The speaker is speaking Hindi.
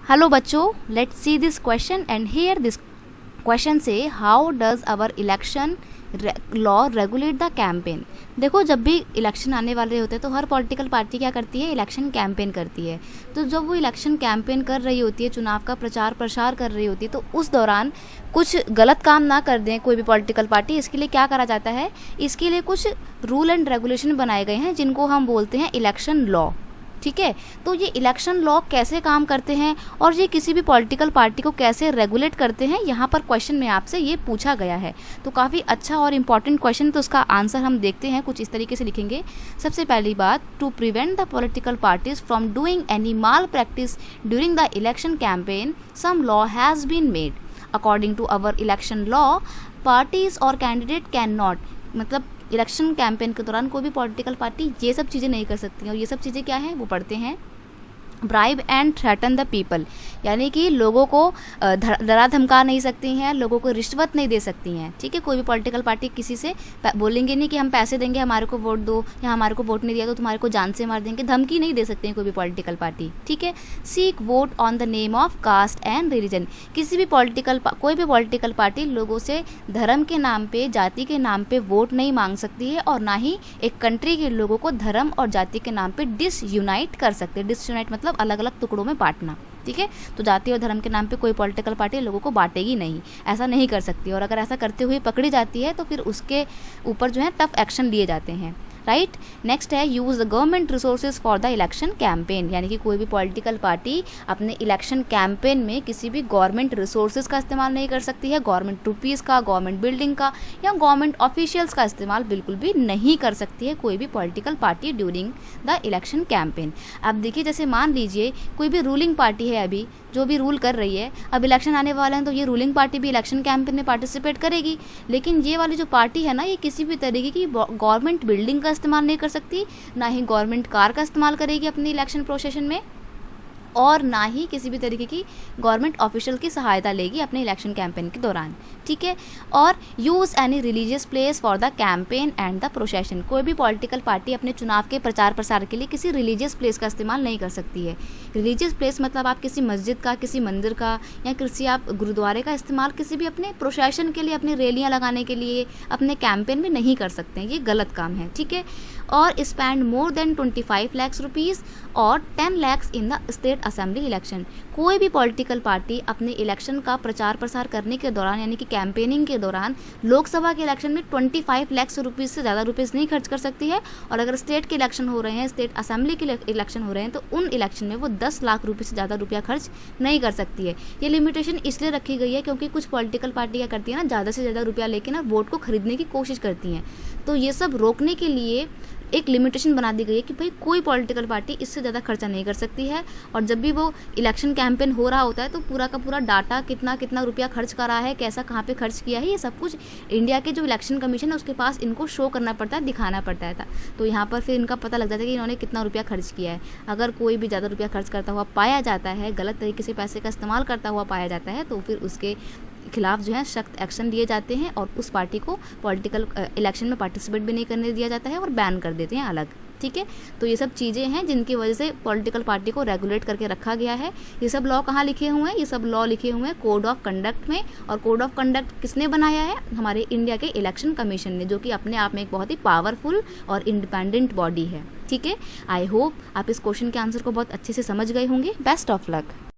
हेलो बच्चों, let's see this question and here this question से how does our election law regulate the campaign. देखो, जब भी इलेक्शन आने वाले होते हैं तो हर पॉलिटिकल पार्टी क्या करती है, इलेक्शन कैंपेन करती है। तो जब वो इलेक्शन कैंपेन कर रही होती है, चुनाव का प्रचार प्रसार कर रही होती है, तो उस दौरान कुछ गलत काम ना कर दें कोई भी पॉलिटिकल पार्टी, इसके लिए क्या करा जाता है, इसके लिए कुछ रूल एंड रेगुलेशन बनाए गए हैं जिनको हम बोलते हैं इलेक्शन लॉ। ठीक है, तो ये इलेक्शन लॉ कैसे काम करते हैं और ये किसी भी पॉलिटिकल पार्टी को कैसे रेगुलेट करते हैं, यहाँ पर क्वेश्चन में आपसे ये पूछा गया है। तो काफ़ी अच्छा और इम्पॉर्टेंट क्वेश्चन, तो उसका आंसर हम देखते हैं। कुछ इस तरीके से लिखेंगे। सबसे पहली बात, to prevent the political parties from doing any malpractice during the election campaign some law has been made. According to our election law, parties और कैंडिडेट कैन नॉट, मतलब इलेक्शन कैंपेन के दौरान कोई भी पॉलिटिकल पार्टी ये सब चीज़ें नहीं कर सकती। और ये सब चीज़ें क्या हैं वो पढ़ते हैं। Bribe and threaten the people, यानी कि लोगों को डरा धमका नहीं सकती हैं, लोगों को रिश्वत नहीं दे सकती हैं। ठीक है, कोई भी पॉलिटिकल पार्टी किसी से बोलेंगे नहीं कि हम पैसे देंगे, हमारे को वोट दो, या हमारे को वोट नहीं दिया तो तुम्हारे को जान से मार देंगे, धमकी नहीं दे सकते हैं कोई भी पॉलिटिकल पार्टी। ठीक है, seek vote on the name of caste and religion, किसी भी कोई भी पॉलिटिकल पार्टी लोगों से धर्म के नाम पे, जाति के नाम पे वोट नहीं मांग सकती है, और ना ही एक कंट्री के लोगों को धर्म और जाति के नाम पे डिसयूनाइट कर सकते। डिसयूनाइट मतलब अलग अलग टुकड़ों में बांटना। ठीक है, तो जाति और धर्म के नाम पे कोई पॉलिटिकल पार्टी लोगों को बांटेगी नहीं, ऐसा नहीं कर सकती। और अगर ऐसा करते हुए पकड़ी जाती है तो फिर उसके ऊपर जो है टफ एक्शन लिए जाते हैं। राइट, नेक्स्ट है use the government resources for the election campaign, यानी कि कोई भी पॉलिटिकल पार्टी अपने इलेक्शन कैंपेन में किसी भी गवर्नमेंट रिसोर्सेज का इस्तेमाल नहीं कर सकती है। गवर्नमेंट रुपीज़ का, गवर्नमेंट बिल्डिंग का या गवर्नमेंट ऑफिशियल्स का इस्तेमाल बिल्कुल भी नहीं कर सकती है कोई भी political party during the election campaign. अब देखिए, जैसे मान लीजिए कोई भी रूलिंग पार्टी है अभी जो भी रूल कर रही है, अब इलेक्शन आने वाले हैं तो ये रूलिंग पार्टी भी इलेक्शन कैंपेन में पार्टिसिपेट करेगी। लेकिन ये वाली जो पार्टी है ना, ये किसी भी तरीके की गवर्नमेंट बिल्डिंग का इस्तेमाल नहीं कर सकती, ना ही गवर्नमेंट कार का इस्तेमाल करेगी अपनी इलेक्शन प्रोसेशन में, और ना ही किसी भी तरीके की गवर्नमेंट ऑफिशियल की सहायता लेगी अपने इलेक्शन कैंपेन के दौरान। ठीक है, और use any religious place for the campaign and the procession, कोई भी पॉलिटिकल पार्टी अपने चुनाव के प्रचार प्रसार के लिए किसी रिलीजियस प्लेस का इस्तेमाल नहीं कर सकती है। रिलीजियस प्लेस मतलब आप किसी मस्जिद का, किसी मंदिर का या किसी आप गुरुद्वारे का इस्तेमाल किसी भी अपने प्रोसेशन के लिए, अपनी रैलियाँ लगाने के लिए, अपने कैंपेन में नहीं कर सकते हैं, ये गलत काम है। ठीक है, और spend more than 25 lakh rupees और 10 lakh in the state assembly election, कोई भी पॉलिटिकल पार्टी अपने इलेक्शन का प्रचार प्रसार करने के दौरान, यानी कि कैंपेनिंग के दौरान, लोकसभा के इलेक्शन में 25 लाख रुपीज़ से ज़्यादा रुपीज़ नहीं खर्च कर सकती है। और अगर स्टेट के इलेक्शन हो रहे हैं, स्टेट असेंबली के इलेक्शन हो रहे हैं, तो उन इलेक्शन में वो 10 लाख रुपये से ज़्यादा रुपया खर्च नहीं कर सकती है। ये लिमिटेशन इसलिए रखी गई है क्योंकि कुछ पॉलिटिकल पार्टी क्या करती है ना, ज़्यादा से ज़्यादा रुपया लेके ना वोट को खरीदने की कोशिश करती हैं। तो ये सब रोकने के लिए एक लिमिटेशन बना दी गई है कि भाई कोई पॉलिटिकल पार्टी इससे ज़्यादा खर्चा नहीं कर सकती है। और जब भी वो इलेक्शन कैंपेन हो रहा होता है तो पूरा का पूरा डाटा, कितना कितना रुपया खर्च करा है, कैसा कहाँ पे खर्च किया है, ये सब कुछ इंडिया के जो इलेक्शन कमीशन है उसके पास इनको शो करना पड़ता है, दिखाना पड़ता है। तो यहाँ पर फिर इनका पता लग जाता है कि इन्होंने कितना रुपया खर्च किया है। अगर कोई भी ज़्यादा रुपया खर्च करता हुआ पाया जाता है, गलत तरीके से पैसे का इस्तेमाल करता हुआ पाया जाता है, तो फिर उसके खिलाफ जो है सख्त एक्शन लिए जाते हैं और उस पार्टी को पॉलिटिकल इलेक्शन में पार्टिसिपेट भी नहीं करने दिया जाता है और बैन कर देते हैं अलग। ठीक है, तो ये सब चीज़ें हैं जिनकी वजह से पॉलिटिकल पार्टी को रेगुलेट करके रखा गया है। ये सब लॉ कहाँ लिखे हुए हैं, ये सब लॉ लिखे हुए हैं कोड ऑफ कंडक्ट में। और कोड ऑफ कंडक्ट किसने बनाया है, हमारे इंडिया के इलेक्शन कमीशन ने, जो कि अपने आप में एक बहुत ही पावरफुल और इंडिपेंडेंट बॉडी है। ठीक है, आई होप आप इस क्वेश्चन के आंसर को बहुत अच्छे से समझ गए होंगे। Best of luck.